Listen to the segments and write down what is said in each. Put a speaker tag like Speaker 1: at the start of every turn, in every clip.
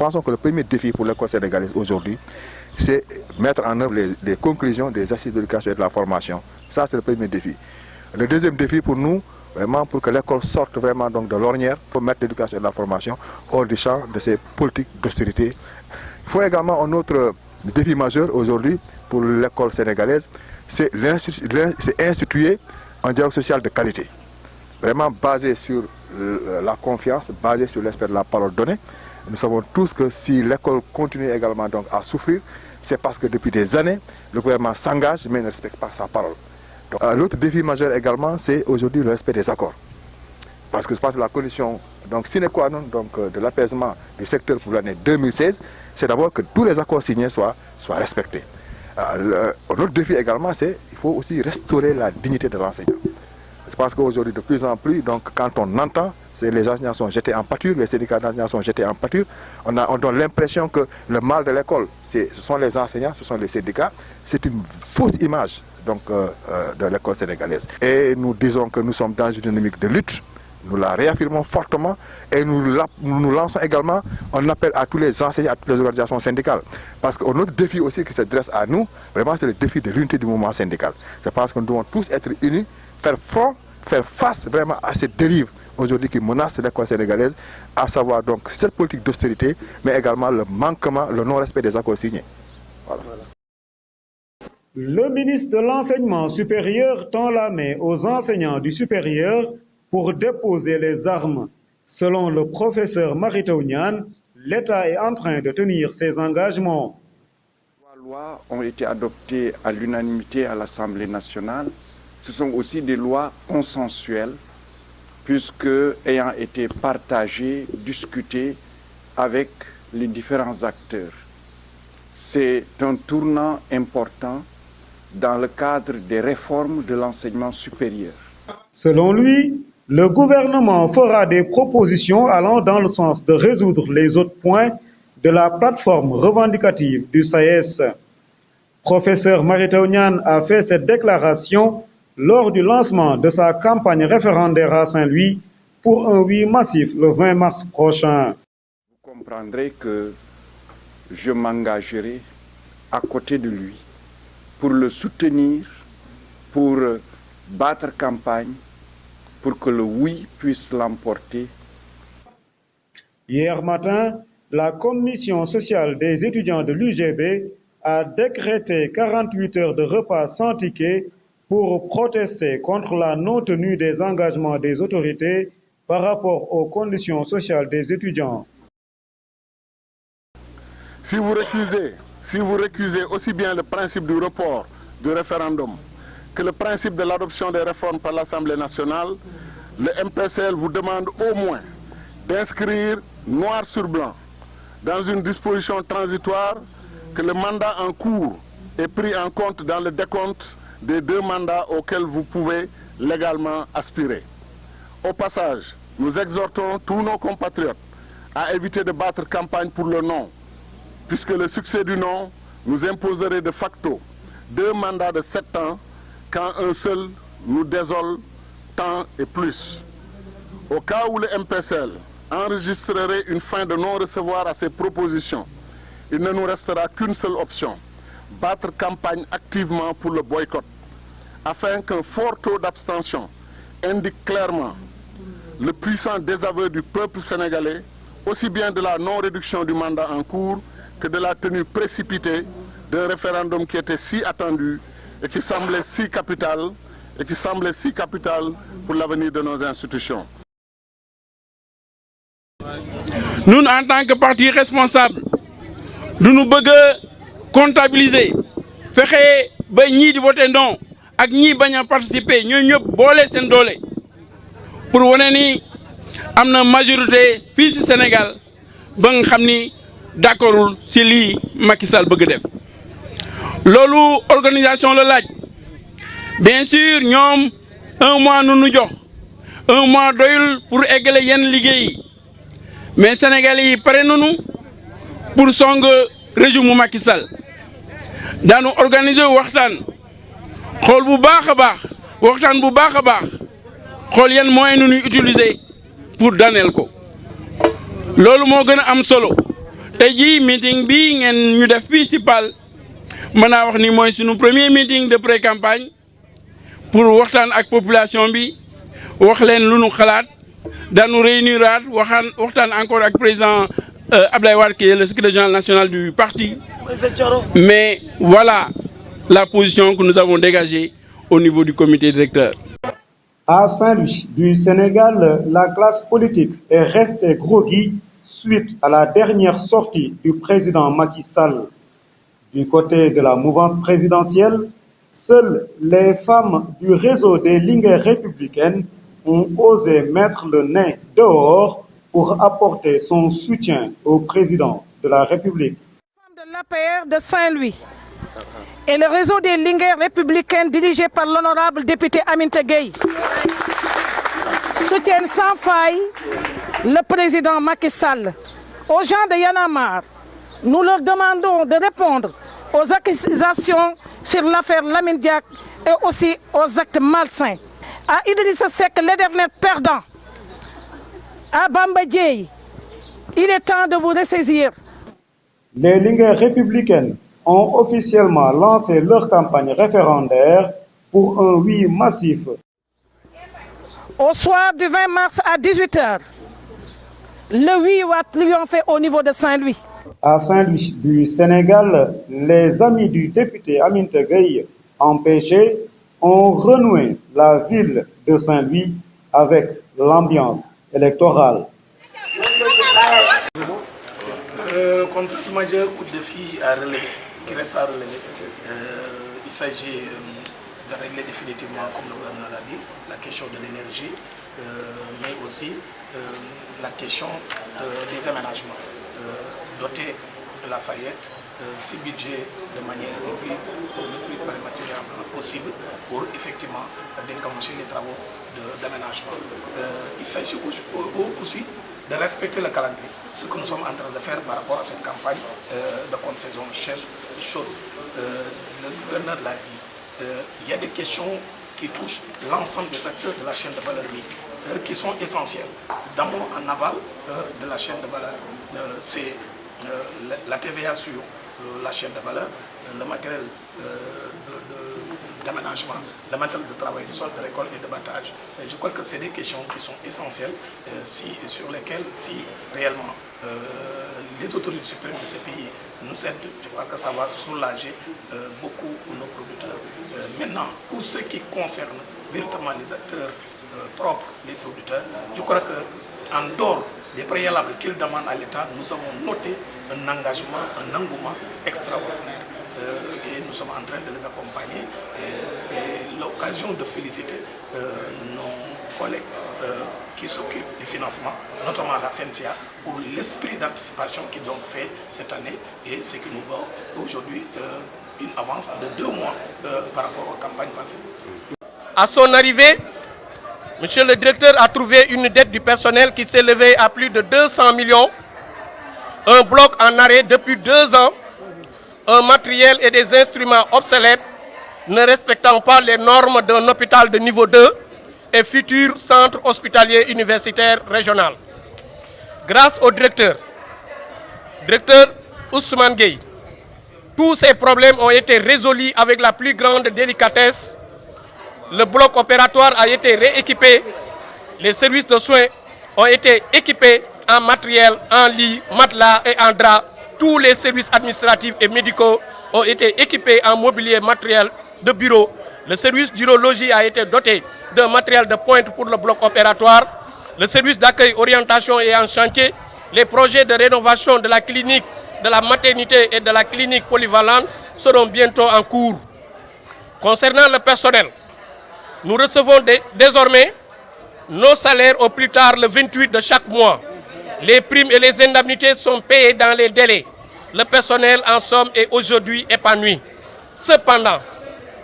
Speaker 1: pensons que le premier défi pour l'école sénégalaise aujourd'hui, c'est mettre en œuvre les conclusions des assises de l'éducation et de la formation. Ça, c'est le premier défi. Le deuxième défi pour nous, vraiment pour que l'école sorte vraiment donc de l'ornière, il faut mettre l'éducation et la formation hors du champ de ces politiques d'austérité. Il faut également un autre défi majeur aujourd'hui pour l'école sénégalaise, c'est instituer un dialogue social de qualité, vraiment basé sur la confiance, basé sur l'aspect de la parole donnée. Nous savons tous que si l'école continue également donc à souffrir, c'est parce que depuis des années, le gouvernement s'engage mais ne respecte pas sa parole. L'autre défi majeur également, c'est aujourd'hui le respect des accords. Parce que je pense que la condition sine qua non de l'apaisement du secteur pour l'année 2016, c'est d'abord que tous les accords signés soient respectés. Un autre défi également, c'est qu'il faut aussi restaurer la dignité de l'enseignant. Je pense qu'aujourd'hui, de plus en plus, quand on entend, les enseignants sont jetés en pâture, les syndicats d'enseignants sont jetés en pâture, on donne l'impression que le mal de l'école, ce sont les enseignants, ce sont les syndicats. C'est une fausse image de l'école sénégalaise. Et nous disons que nous sommes dans une dynamique de lutte, nous la réaffirmons fortement et nous lançons également un appel à tous les enseignants, à toutes les organisations syndicales. Parce qu'un autre défi aussi qui se dresse à nous, vraiment c'est le défi de l'unité du mouvement syndical. Je pense que nous devons tous être unis, faire front, faire face vraiment à cette dérive aujourd'hui qui menace l'école sénégalaise, à savoir donc cette politique d'austérité, mais également le manquement, le non-respect des accords signés. Voilà.
Speaker 2: Le ministre de l'Enseignement supérieur tend la main aux enseignants du supérieur pour déposer les armes. Selon le professeur Mary Teuw Niane, l'État est en train de tenir ses engagements.
Speaker 3: Les lois ont été adoptées à l'unanimité à l'Assemblée nationale. Ce sont aussi des lois consensuelles, puisque ayant été partagées, discutées avec les différents acteurs. C'est un tournant important dans le cadre des réformes de l'enseignement supérieur.
Speaker 2: Selon lui, le gouvernement fera des propositions allant dans le sens de résoudre les autres points de la plateforme revendicative du SAES. Professeur Mary Teuw Niane a fait cette déclaration lors du lancement de sa campagne référendaire à Saint-Louis pour un oui massif le 20 mars prochain.
Speaker 3: Vous comprendrez que je m'engagerai à côté de lui pour le soutenir, pour battre campagne, pour que le oui puisse l'emporter.
Speaker 2: Hier matin, la commission sociale des étudiants de l'UGB a décrété 48 heures de repas sans ticket pour protester contre la non-tenue des engagements des autorités par rapport aux conditions sociales des étudiants.
Speaker 4: Si vous récusez aussi bien le principe du report du référendum que le principe de l'adoption des réformes par l'Assemblée nationale, le MPCL vous demande au moins d'inscrire noir sur blanc dans une disposition transitoire que le mandat en cours est pris en compte dans le décompte des 2 mandats auxquels vous pouvez légalement aspirer. Au passage, nous exhortons tous nos compatriotes à éviter de battre campagne pour le non, puisque le succès du non nous imposerait de facto 2 mandats de 7 ans quand un seul nous désole tant et plus. Au cas où le MPCL enregistrerait une fin de non-recevoir à ces propositions, il ne nous restera qu'une seule option, battre campagne activement pour le boycott, afin qu'un fort taux d'abstention indique clairement le puissant désaveu du peuple sénégalais, aussi bien de la non-réduction du mandat en cours que de la tenue précipitée d'un référendum qui était si attendu et qui semblait si capital, pour l'avenir de nos institutions.
Speaker 5: Nous, en tant que parti responsable, nous nous voulons comptabiliser, faire ba ñi di voter non ak ñi baña participer ñoy ñep bolé sen dolé pour woné ni amna majorité fi ci Sénégal ba nga xamni d'accordul ci li Macky Sall bëgg def lolu organisation la laaj bien sûr ñom un mois nous jox un mois doyul pour égler yenn liggéey mais Sénégalais yi paré nañu pour song régime Macky Sall daanu organiser waxtaan xool bu baax a baax waxtaan bu baax a baax xool yan moyens nu ñuy utiliser pour daaneel ko loolu moo gën a am solo tey jii meeting bi ngeen ñu def fii ci PAL mën naa wax ni mooy sunu premier meeting de pré-campagne pour waxtaan ak population bi wax leen lu nu xalaat daanu réuniraat waxtaan encore ak président Abdoulaye Wade qui est le secrétaire général national du parti. Mais voilà la position que nous avons dégagée au niveau du comité directeur.
Speaker 2: À Saint-Louis du Sénégal, la classe politique est restée groggy suite à la dernière sortie du président Macky Sall. Du côté de la mouvance présidentielle, seules les femmes du réseau des Linguères républicaines ont osé mettre le nez dehors pour apporter son soutien au président de la République.
Speaker 6: De l'APR de Saint-Louis et le réseau des Linguères républicaines dirigé par l'honorable député Aminata Gueye soutiennent sans faille le président Macky Sall. Aux gens de Y'en a marre, nous leur demandons de répondre aux accusations sur l'affaire Lamine Diack et aussi aux actes malsains. À Idrissa Seck, l'éternel perdant, à Bamba Dièye, il est temps de vous ressaisir.
Speaker 2: Les Linguères républicaines ont officiellement lancé leur campagne référendaire pour un oui massif.
Speaker 6: Au soir du 20 mars à 18h, le oui va triompher au niveau de Saint-Louis.
Speaker 2: À Saint-Louis du Sénégal, les amis du député Aminata Gueye, empêchés, ont renoué la ville de Saint-Louis avec l'ambiance électorale.
Speaker 7: Contre le majeur coup de défi à relever, qui reste à relever, il s'agit de régler définitivement, comme le gouvernement l'a dit, la question de l'énergie, mais aussi la question des aménagements. Doter la SAED ce budget de manière le plus prématurément possible pour effectivement déclencher les travaux d'aménagement. Il s'agit aussi de respecter le calendrier, ce que nous sommes en train de faire par rapport à cette campagne de contre-saison chaude. Le gouverneur l'a dit, il y a des questions qui touchent l'ensemble des acteurs de la chaîne de valeur qui sont essentiels, d'amont en aval de la chaîne de valeur. C'est la TVA sur la chaîne de valeur, le matériel d'aménagement, le matériel de travail du sol, de récolte et de battage. Je crois que c'est des questions qui sont essentielles sur lesquelles, si réellement les autorités suprêmes de ces pays nous aident, je crois que ça va soulager beaucoup nos producteurs. Maintenant, pour ce qui concerne véritablement les acteurs propres des producteurs, je crois qu'en dehors des préalables qu'ils demandent à l'État, nous avons noté un engagement, un engouement extraordinaire. Et nous sommes en train de les accompagner. C'est l'occasion de féliciter nos collègues qui s'occupent du financement, notamment la CNCA, pour l'esprit d'anticipation qu'ils ont fait cette année et ce qui nous vaut aujourd'hui une avance de 2 mois par rapport aux campagnes passées.
Speaker 8: À son arrivée, Monsieur le directeur a trouvé une dette du personnel qui s'élevait à plus de 200 millions, un bloc en arrêt depuis 2 ans, un matériel et des instruments obsolètes ne respectant pas les normes d'un hôpital de niveau 2 et futur centre hospitalier universitaire régional. Grâce au directeur Ousmane Gueye, tous ces problèmes ont été résolus avec la plus grande délicatesse. Le bloc opératoire a été rééquipé, les services de soins ont été équipés en matériel, en lit, matelas et en drap. Tous les services administratifs et médicaux ont été équipés en mobilier matériel de bureau. Le service d'urologie a été doté d'un matériel de pointe pour le bloc opératoire. Le service d'accueil orientation est en chantier. Les projets de rénovation de la clinique, de la maternité et de la clinique polyvalente seront bientôt en cours. Concernant le personnel, nous recevons désormais nos salaires au plus tard le 28 de chaque mois. Les primes et les indemnités sont payées dans les délais. Le personnel, en somme, est aujourd'hui épanoui. Cependant,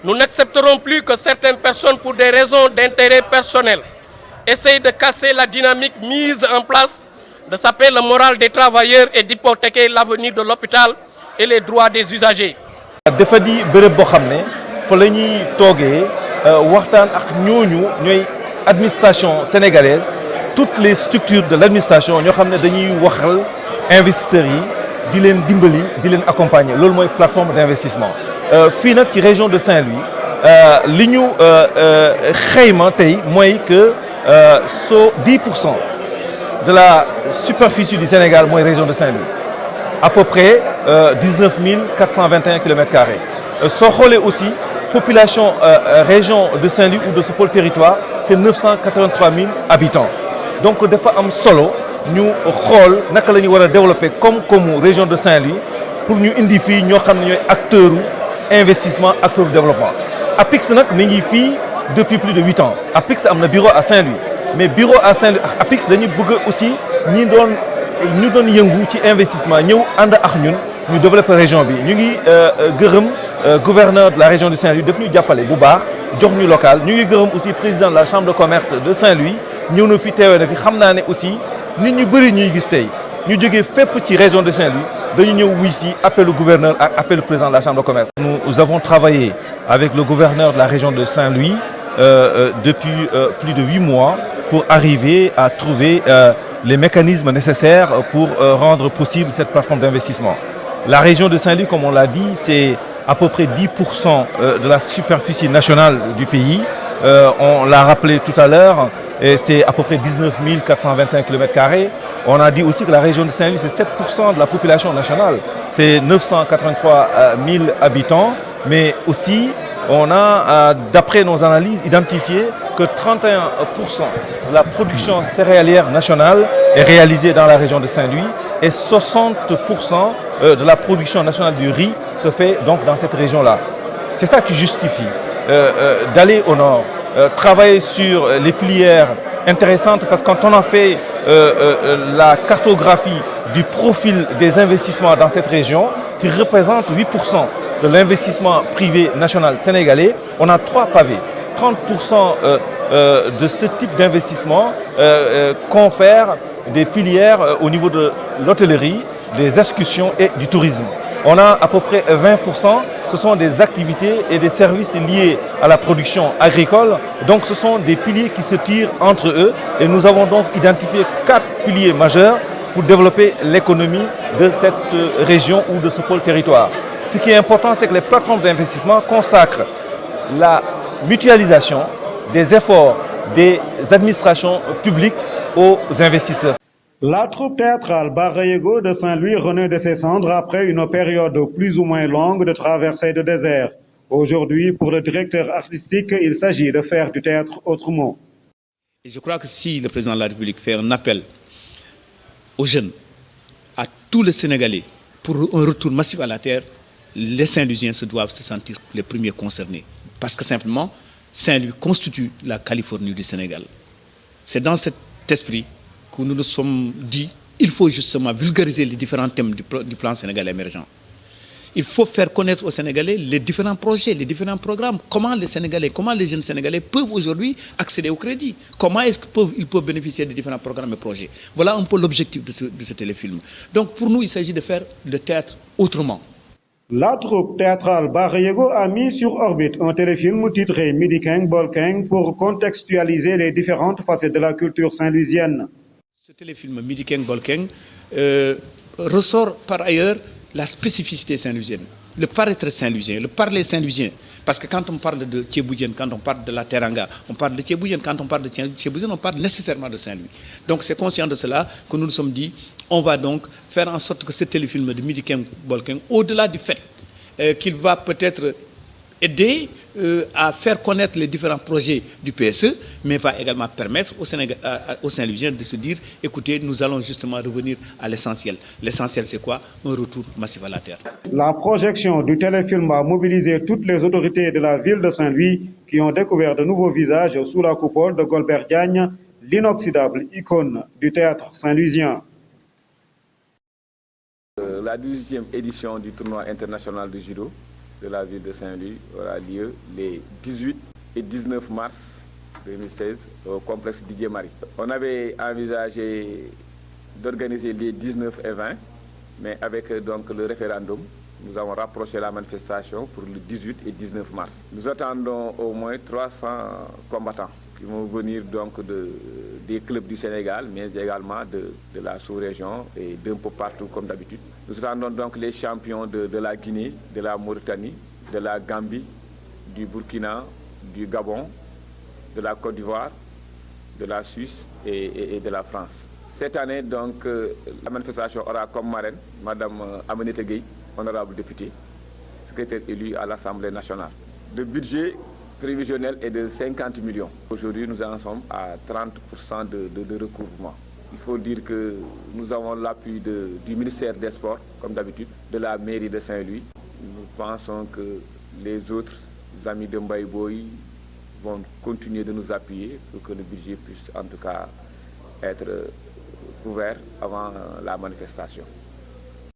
Speaker 8: nous n'accepterons plus que certaines personnes, pour des raisons d'intérêt personnel, essayent de casser la dynamique mise en place, de saper le moral des travailleurs et d'hypothéquer l'avenir de l'hôpital et les droits des usagers.
Speaker 9: dafa di bërëb boo xam ne fa la ñuy toogee waxtaan ak ñooy administration sénégalaise, toutes les structures de l'administration ñoo xam ne dañuy waxal investisseurs yi di leen dimbali di leen accompagner loolu mooy plateforme d'investissement fii nag ci région de Saint-Louis li ñu xayma tey mooy que 10% de la superficie du Sénégal mooy région de Saint-Louis à peu près 19 421 km². soo xoolee aussi population région de Saint-Louis ou de ce pôle territoire c'est 983 000 habitants donc dafa am solo ñu xool naka la ñu war a développer comme région de Saint-Louis pour ñu indi fii ñoo xam ne ñooy acteurs investissement acteurs développement. APIX nag mi ngi fii depuis plus de 8 ans APIX am na bureau à Saint-Louis mais bureau à Saint-Louis ak APIX dañu bëgg aussi ñu doon yëngu ci investissement ñëw ànd ak ñun ñu développer région bi ñu ngi gërëm gouverneur de la région de Saint-Louis daf ñu jàppale bu baax jox ñu local ñu ngi gërëm aussi président de la chambre de commerce de Saint-Louis ñëw na fi teewee na fi xam naa ne aussi nit ñu bëri ñuy gis tey ñu jógee fépp ci région de Saint-Louis dañu ñëw wuy si appel au gouverneur ak appel au président de la chambre de commerce. Nous avons travaillé avec le gouverneur de la région de Saint-Louis depuis plus de 8 mois pour arriver à trouver les mécanismes nécessaires pour rendre possible cette plateforme d'investissement. La région de Saint-Louis, comme on l'a dit, c'est à peu près 10% de la superficie nationale du pays. On l'a rappelé tout à l'heure, c'est à peu près 19 421 km². On a dit aussi que la région de Saint-Louis, c'est 7% de la population nationale. C'est 983 000 habitants, mais aussi on a, d'après nos analyses, identifié que 31% de la production céréalière nationale est réalisée dans la région de Saint-Louis et 60% de la production nationale du riz se fait donc dans cette région-là. C'est ça qui justifie d'aller au nord, travailler sur les filières intéressantes parce que quand on a fait la cartographie du profil des investissements dans cette région, qui représente 8% de l'investissement privé national sénégalais, on a 3 pavés. 30% de ce type d'investissement confère des filières au niveau de l'hôtellerie, des excursions et du tourisme. On a à peu près 20%, ce sont des activités et des services liés à la production agricole. Donc ce sont des piliers qui se tirent entre eux et nous avons donc identifié 4 piliers majeurs pour développer l'économie de cette région ou de ce pôle territoire. Ce qui est important, c'est que les plateformes d'investissement consacrent la mutualisation des efforts des administrations publiques aux investisseurs.
Speaker 2: La troupe théâtrale Barayego de Saint-Louis renaît de ses cendres après une période plus ou moins longue de traversée de désert. Aujourd'hui, pour le directeur artistique, il s'agit de faire du théâtre autrement.
Speaker 10: Et je crois que si le président de la République fait un appel aux jeunes, à tous les Sénégalais, pour un retour massif à la terre, les Saint-Louisiens se doivent se sentir les premiers concernés. Parce que simplement, Saint-Louis constitue la Californie du Sénégal. C'est dans cet esprit que nous nous sommes dit il faut justement vulgariser les différents thèmes du plan Sénégal émergent. Il faut faire connaître aux Sénégalais les différents projets, les différents programmes, comment les Sénégalais, comment les jeunes Sénégalais peuvent aujourd'hui accéder au crédit, comment est-ce qu'ils peuvent bénéficier des différents programmes et projets. Voilà un peu l'objectif de ce téléfilm. Donc pour nous, il s'agit de faire le théâtre autrement.
Speaker 2: La troupe théâtrale Barayego a mis sur orbite un téléfilm titré Midi Keng Bol Keng pour contextualiser les différentes facettes de la culture saint-louisienne.
Speaker 10: Ce téléfilm Midi Keng Bol Keng ressort par ailleurs la spécificité saint-louisienne, le paraître saint-louisien, le parler saint-louisien. Parce que quand on parle de Thiéboudienne, quand on parle de la Teranga, on parle de Thiéboudienne, quand on parle de Thiéboudienne, on parle nécessairement de Saint-Louis. Donc c'est conscient de cela que nous nous sommes dit, on va donc faire en sorte que ce téléfilm de Midi Keng Bol Keng, au-delà du fait qu'il va peut-être aider à faire connaître les différents projets du PSE, mais va également permettre aux Saint-Louisiens de se dire, écoutez, nous allons justement revenir à l'essentiel. L'essentiel, c'est quoi? Un retour massif à la terre.
Speaker 2: La projection du téléfilm a mobilisé toutes les autorités de la ville de Saint-Louis qui ont découvert de nouveaux visages sous la coupole de Golbert Diagne, l'inoxydable icône du théâtre saint-louisien.
Speaker 11: La 18e édition du tournoi international de judo de la ville de Saint-Louis aura lieu les 18 et 19 mars 2016 au complexe Didier Marie. On avait envisagé d'organiser les 19 et 20, mais avec donc le référendum, nous avons rapproché la manifestation pour le 18 et 19 mars. Nous attendons au moins 300 combattants qui vont venir donc des clubs du Sénégal, mais également de la sous-région et d'un peu partout comme d'habitude. Nous attendons donc les champions de la Guinée, de la Mauritanie, de la Gambie, du Burkina, du Gabon, de la Côte d'Ivoire, de la Suisse et de la France. Cette année, donc, la manifestation aura comme marraine Mme Aminata Gueye, honorable députée, secrétaire élue à l'Assemblée nationale. Le budget prévisionnel est de 50 millions. Aujourd'hui, nous en sommes à 30% de recouvrement. Il faut dire que nous avons l'appui du ministère des Sports, comme d'habitude, de la mairie de Saint-Louis. Nous pensons que les autres amis de Mbaye Boye vont continuer de nous appuyer pour que le budget puisse en tout cas être couvert avant la manifestation.